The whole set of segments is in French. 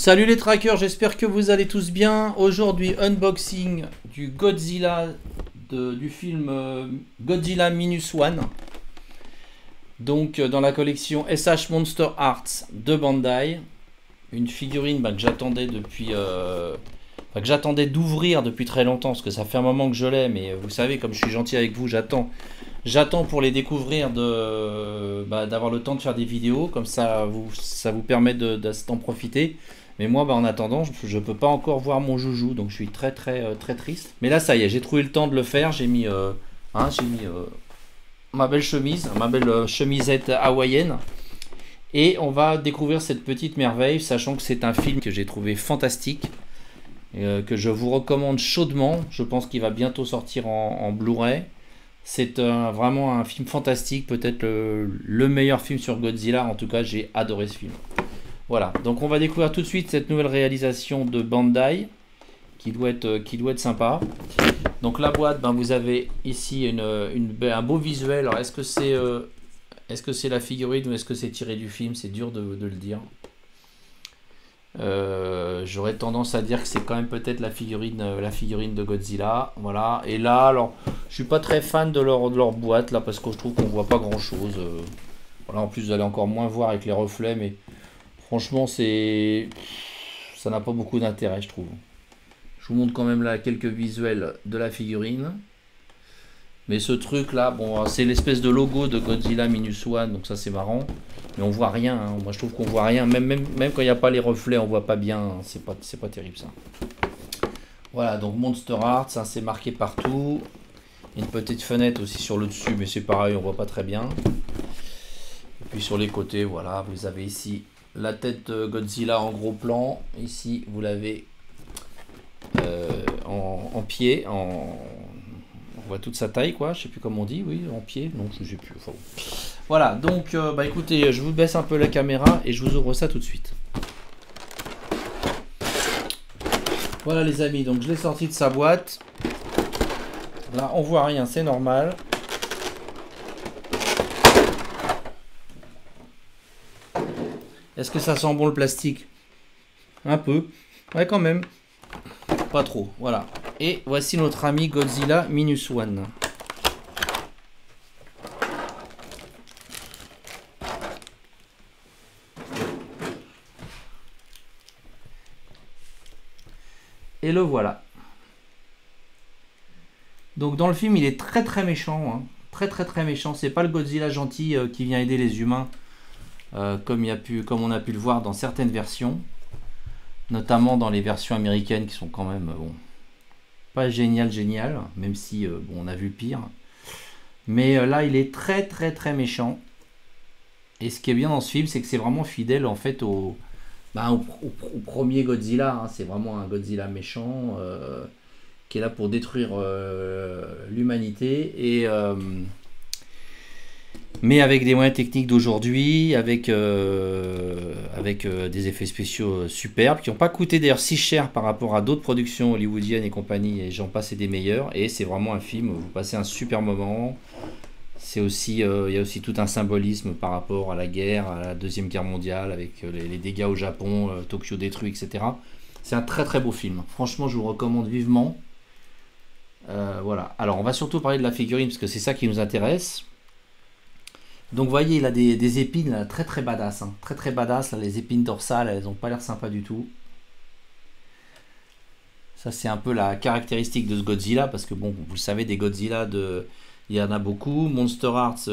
Salut les trackers, j'espère que vous allez tous bien. Aujourd'hui, unboxing du Godzilla, du film Godzilla Minus One. Donc dans la collection SH Monster Arts de Bandai. Une figurine que j'attendais depuis... que j'attendais d'ouvrir depuis très longtemps, parce que ça fait un moment que je l'ai, mais vous savez, comme je suis gentil avec vous, j'attends pour les découvrir, d'avoir le temps de faire des vidéos, comme ça vous permet d'en profiter. Mais moi, en attendant, je peux pas encore voir mon joujou, donc je suis très triste. Mais là, ça y est, j'ai trouvé le temps de le faire. J'ai mis, ma belle chemise, ma belle chemisette hawaïenne. Et on va découvrir cette petite merveille, sachant que c'est un film que j'ai trouvé fantastique, que je vous recommande chaudement. Je pense qu'il va bientôt sortir en Blu-ray. C'est vraiment un film fantastique, peut-être le meilleur film sur Godzilla. En tout cas, j'ai adoré ce film. Voilà, donc on va découvrir tout de suite cette nouvelle réalisation de Bandai qui doit être sympa. Donc la boîte, vous avez ici un beau visuel. Alors est-ce que c'est la figurine ou est-ce que c'est tiré du film? C'est dur de le dire. J'aurais tendance à dire que c'est quand même peut-être la figurine de Godzilla. Voilà. Et là, alors, je suis pas très fan de leur boîte là parce que je trouve qu'on voit pas grand chose. Voilà, en plus vous allez encore moins voir avec les reflets, mais franchement ça n'a pas beaucoup d'intérêt, je trouve. Je vous montre quand même là quelques visuels de la figurine. Mais ce truc là, bon, c'est l'espèce de logo de Godzilla Minus One, donc ça c'est marrant. Mais on voit rien, hein. Moi je trouve qu'on voit rien, même quand il n'y a pas les reflets, on voit pas bien, hein. C'est pas terrible ça. Voilà, donc Monster Arts, ça c'est marqué partout. Une petite fenêtre aussi sur le dessus, mais c'est pareil, on voit pas très bien. Et puis sur les côtés, voilà, vous avez ici la tête de Godzilla en gros plan. Ici, vous l'avez en pied, on voit toute sa taille, quoi. Je sais plus comment on dit, oui, en pied. Non, je sais plus. Enfin, bon. Voilà, donc, écoutez, je vous baisse un peu la caméra et je vous ouvre ça tout de suite. Voilà, les amis, donc je l'ai sorti de sa boîte. Là, on voit rien, c'est normal. Est-ce que ça sent bon le plastique? Un peu. Ouais, quand même. Pas trop. Voilà. Et voici notre ami Godzilla Minus One. Et le voilà. Donc dans le film, il est très méchant. Hein. Très méchant. C'est pas le Godzilla gentil qui vient aider les humains. Comme on a pu le voir dans certaines versions, notamment dans les versions américaines qui sont quand même pas génial, même si on a vu pire. Mais là il est très méchant. Et ce qui est bien dans ce film, c'est que c'est vraiment fidèle en fait au premier Godzilla. Hein. C'est vraiment un Godzilla méchant qui est là pour détruire l'humanité mais avec des moyens techniques d'aujourd'hui, avec des effets spéciaux superbes, qui n'ont pas coûté d'ailleurs si cher par rapport à d'autres productions hollywoodiennes et compagnie, et j'en passe et des meilleurs. Et c'est vraiment un film où vous passez un super moment. C'est aussi, il y a aussi tout un symbolisme par rapport à la guerre, à la Deuxième Guerre mondiale, avec les dégâts au Japon, Tokyo détruit, etc. C'est un très beau film. Franchement, je vous recommande vivement. Voilà. Alors, on va surtout parler de la figurine, parce que c'est ça qui nous intéresse. Donc vous voyez, il a des épines là, très badass, hein. Très badass, là, les épines dorsales, elles n'ont pas l'air sympa du tout. Ça c'est un peu la caractéristique de ce Godzilla, parce que bon, vous le savez, des Godzilla, il y en a beaucoup. Monster Arts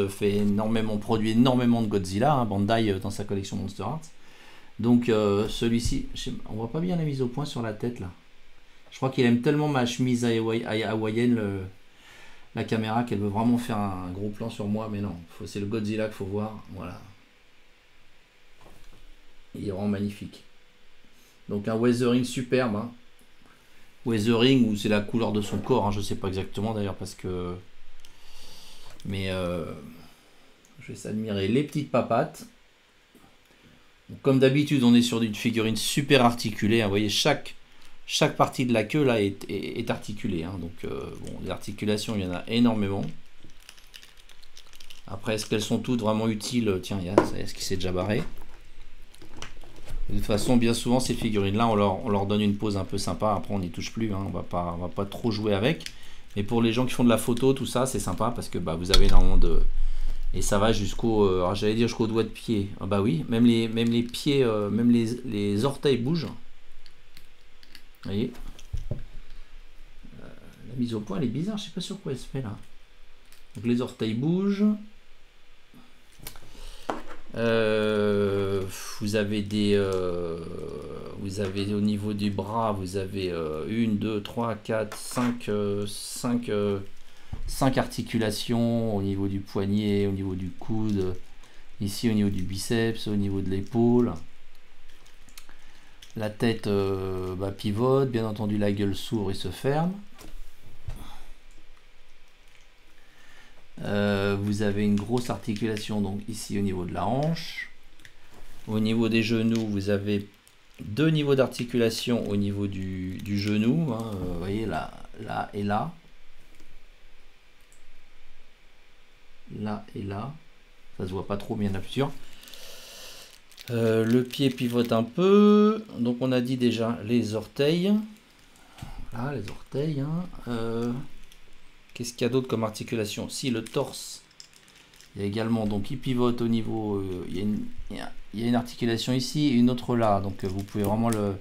produit énormément de Godzilla, hein, Bandai dans sa collection Monster Arts. Donc celui-ci, on voit pas bien la mise au point sur la tête là. Je crois qu'il aime tellement ma chemise hawaïenne, la caméra, qu'elle veut vraiment faire un gros plan sur moi, mais non, c'est le Godzilla qu'il faut voir. Voilà. Il est vraiment magnifique. Donc un weathering superbe. Hein. Weathering, où c'est la couleur de son corps, hein, je ne sais pas exactement d'ailleurs, parce que... Mais je vais s'admirer les petites papates. Donc, comme d'habitude, on est sur une figurine super articulée. Hein, vous voyez, chaque partie de la queue là est articulée, hein. Donc les articulations, il y en a énormément. Après, est-ce qu'elles sont toutes vraiment utiles? Tiens, il y a ce qui s'est déjà barré. De toute façon, bien souvent, ces figurines-là, on leur donne une pose un peu sympa. Après, on n'y touche plus. Hein, on va pas trop jouer avec. Mais pour les gens qui font de la photo, tout ça, c'est sympa parce que bah, vous avez énormément de... Et ça va jusqu'au... j'allais dire jusqu'au doigt de pied. Ah, bah oui, même les pieds, même les orteils bougent. Vous voyez, la mise au point, elle est bizarre. Je sais pas sur quoi elle se fait là. Donc les orteils bougent. Vous avez au niveau du bras, vous avez 1, 2, 3, 4, 5 articulations au niveau du poignet, au niveau du coude, ici au niveau du biceps, au niveau de l'épaule. La tête pivote, bien entendu la gueule s'ouvre et se ferme. Vous avez une grosse articulation donc ici au niveau de la hanche. Au niveau des genoux, vous avez 2 niveaux d'articulation au niveau du genou. Hein, vous voyez là et là. Là et là. Ça se voit pas trop, mais il y en a plusieurs. Le pied pivote un peu. Donc on a dit déjà les orteils. Là, les orteils. Hein. Qu'est-ce qu'il y a d'autre comme articulation? Si, le torse. Il y a également, donc il pivote au niveau... il y a une articulation ici et une autre là. Donc vous pouvez vraiment le...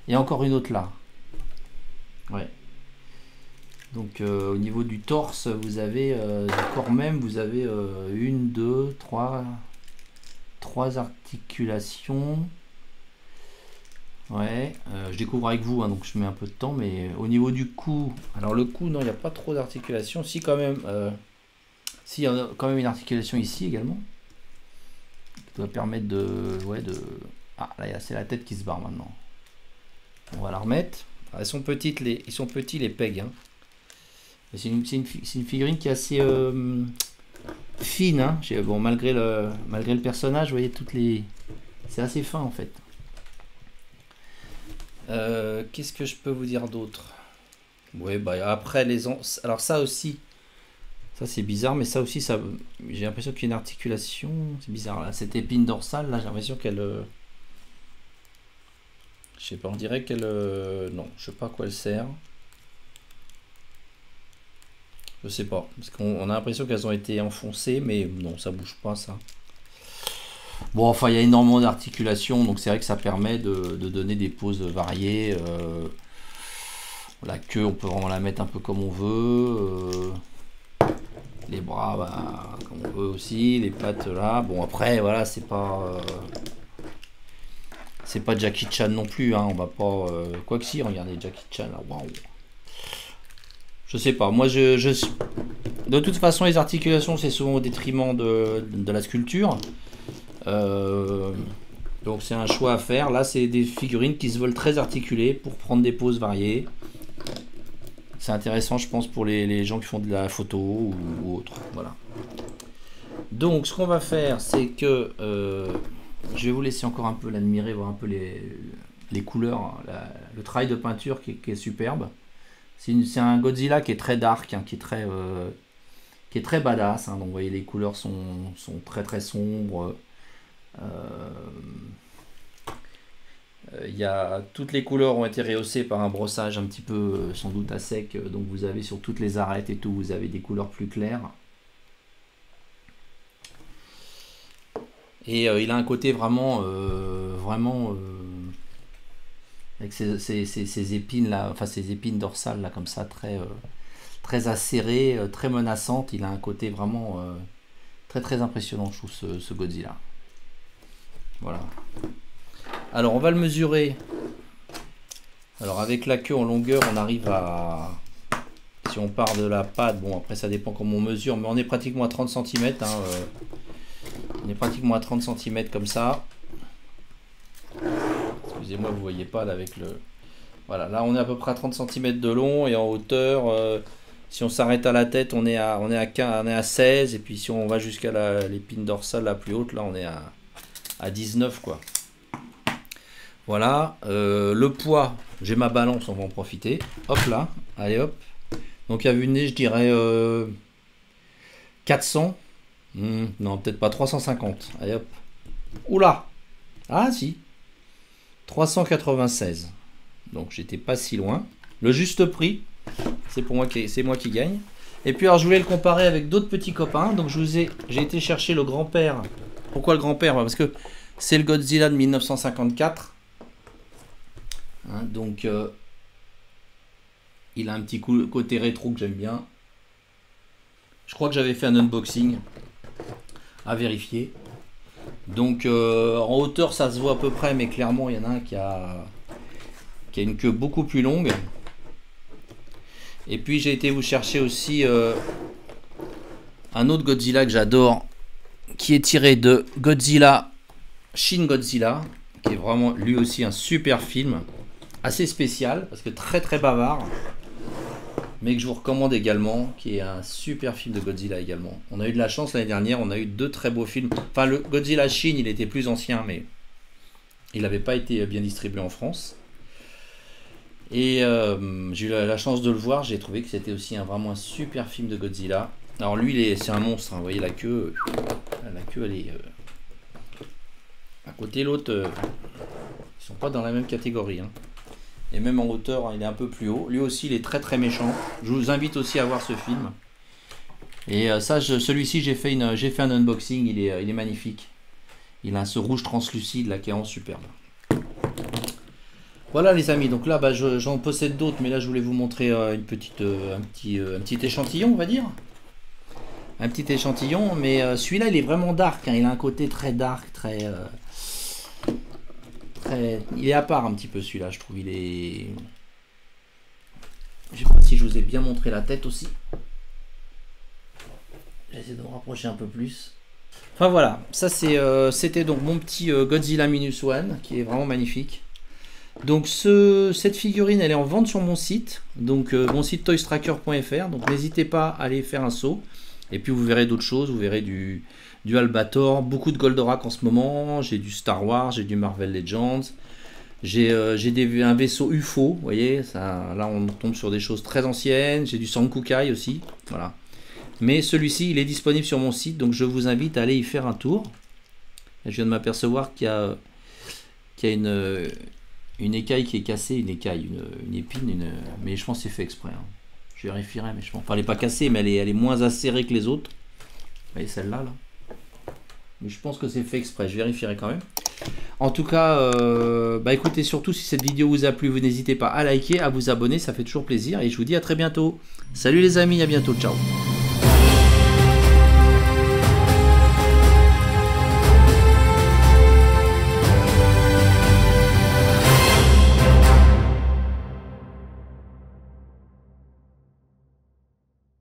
Et encore une autre là. Ouais. Donc au niveau du torse, vous avez... du corps même, vous avez 1, 2, 3 articulations. Ouais, je découvre avec vous, hein, donc je mets un peu de temps, mais au niveau du cou, alors le cou, non, il n'y a pas trop d'articulation. Si, quand même, si, il y a quand même une articulation ici également, qui doit permettre de... Ouais, de... Ah, là, c'est la tête qui se barre maintenant. On va la remettre. Alors, elles sont petites, ils sont petits les pegs. Hein. C'est une figurine qui est assez fine. Hein. Bon, malgré le personnage, vous voyez, c'est assez fin en fait. Qu'est-ce que je peux vous dire d'autre? Ouais, bah après alors ça aussi, ça c'est bizarre, mais ça aussi, ça, j'ai l'impression qu'il y a une articulation. C'est bizarre là, cette épine dorsale là, j'ai l'impression qu'elle, je sais pas, on dirait qu'elle, non, je sais pas à quoi elle sert. Je sais pas, parce qu'on a l'impression qu'elles ont été enfoncées, mais non, ça bouge pas ça. Bon, enfin, il y a énormément d'articulations, donc c'est vrai que ça permet de donner des poses variées. La queue, on peut vraiment la mettre un peu comme on veut. Les bras, bah, comme on veut aussi. Les pattes, là. Bon, après, voilà, c'est pas Jackie Chan non plus. Hein, on va pas... Quoi que si, regardez Jackie Chan, là, waouh. Je sais pas, moi, de toute façon, les articulations, c'est souvent au détriment de la sculpture. Donc c'est un choix à faire. Là c'est des figurines qui se veulent très articulées pour prendre des poses variées. C'est intéressant je pense pour les gens qui font de la photo ou autre. Voilà. Donc ce qu'on va faire c'est que je vais vous laisser encore un peu l'admirer, voir un peu les couleurs, hein, le travail de peinture qui est superbe. C'est un Godzilla qui est très dark, hein, qui est très badass. Hein, donc vous voyez les couleurs sont très très sombres. Toutes les couleurs ont été rehaussées par un brossage un petit peu sans doute à sec, donc vous avez sur toutes les arêtes et tout, vous avez des couleurs plus claires et il a un côté vraiment avec ces épines là, enfin ces épines dorsales là comme ça très acérées, très menaçantes. Il a un côté vraiment très très impressionnant je trouve ce Godzilla. Voilà. Alors on va le mesurer. Alors avec la queue en longueur, on arrive à... Si on part de la patte, bon après ça dépend comment on mesure, mais on est pratiquement à 30 cm. Hein, on est pratiquement à 30 cm comme ça. Excusez-moi, vous voyez pas là avec le... Voilà, là on est à peu près à 30 cm de long et en hauteur... si on s'arrête à la tête, on est à 16. Et puis si on va jusqu'à l'épine dorsale la plus haute, là on est à 19 quoi. Voilà, le poids, j'ai ma balance, on va en profiter. Hop là, allez hop. Donc à vue de nez, je dirais 400. Non, peut-être pas 350. Allez hop. Oula. Ah si. 396. Donc j'étais pas si loin. Le juste prix, c'est moi qui gagne. Et puis alors je voulais le comparer avec d'autres petits copains. Donc j'ai été chercher le grand-père. Pourquoi le grand-père? Parce que c'est le Godzilla de 1954. Hein, donc il a un petit côté rétro que j'aime bien. Je crois que j'avais fait un unboxing à vérifier. Donc en hauteur ça se voit à peu près, mais clairement il y en a un qui a une queue beaucoup plus longue. Et puis j'ai été vous chercher aussi un autre Godzilla que j'adore, qui est tiré de Godzilla, Shin Godzilla, qui est vraiment lui aussi un super film, assez spécial parce que très très bavard, mais que je vous recommande également, qui est un super film de Godzilla également. On a eu de la chance l'année dernière, on a eu 2 très beaux films. Enfin le Godzilla Shin il était plus ancien, mais il n'avait pas été bien distribué en France. Et j'ai eu la chance de le voir, j'ai trouvé que c'était aussi vraiment un super film de Godzilla. Alors lui c'est un monstre, hein. Vous voyez la queue elle est à côté, l'autre ils sont pas dans la même catégorie, hein. Et même en hauteur, hein, il est un peu plus haut. Lui aussi il est très très méchant. Je vous invite aussi à voir ce film. Et celui-ci j'ai fait un unboxing, il est magnifique. Il a ce rouge translucide là qui est en superbe. Voilà les amis, donc là j'en possède d'autres, mais là je voulais vous montrer un petit échantillon, on va dire. Un petit échantillon, mais celui-là il est vraiment dark, hein. Il a un côté très dark, il est à part un petit peu celui-là, je trouve. Je sais pas si je vous ai bien montré la tête aussi. J'essaie de me rapprocher un peu plus. Enfin voilà, ça c'était donc mon petit Godzilla Minus One, qui est vraiment magnifique. Donc cette figurine elle est en vente sur mon site, donc mon site toystracker.fr, donc n'hésitez pas à aller faire un saut, et puis vous verrez d'autres choses, vous verrez du Albator, beaucoup de Goldorak en ce moment, j'ai du Star Wars, j'ai du Marvel Legends, j'ai un vaisseau UFO, vous voyez, ça, là on tombe sur des choses très anciennes, j'ai du Sankukai aussi, voilà. Mais celui-ci il est disponible sur mon site, donc je vous invite à aller y faire un tour. Et je viens de m'apercevoir qu'il y a une écaille qui est cassée, une épine, mais je pense que c'est fait exprès, hein. Je vérifierai, mais je pense. Enfin, elle n'est pas cassée, mais elle est moins acérée que les autres. Vous voyez celle-là, là. Mais je pense que c'est fait exprès, je vérifierai quand même. En tout cas, écoutez, surtout si cette vidéo vous a plu, vous n'hésitez pas à liker, à vous abonner, ça fait toujours plaisir. Et je vous dis à très bientôt. Salut les amis, à bientôt, ciao.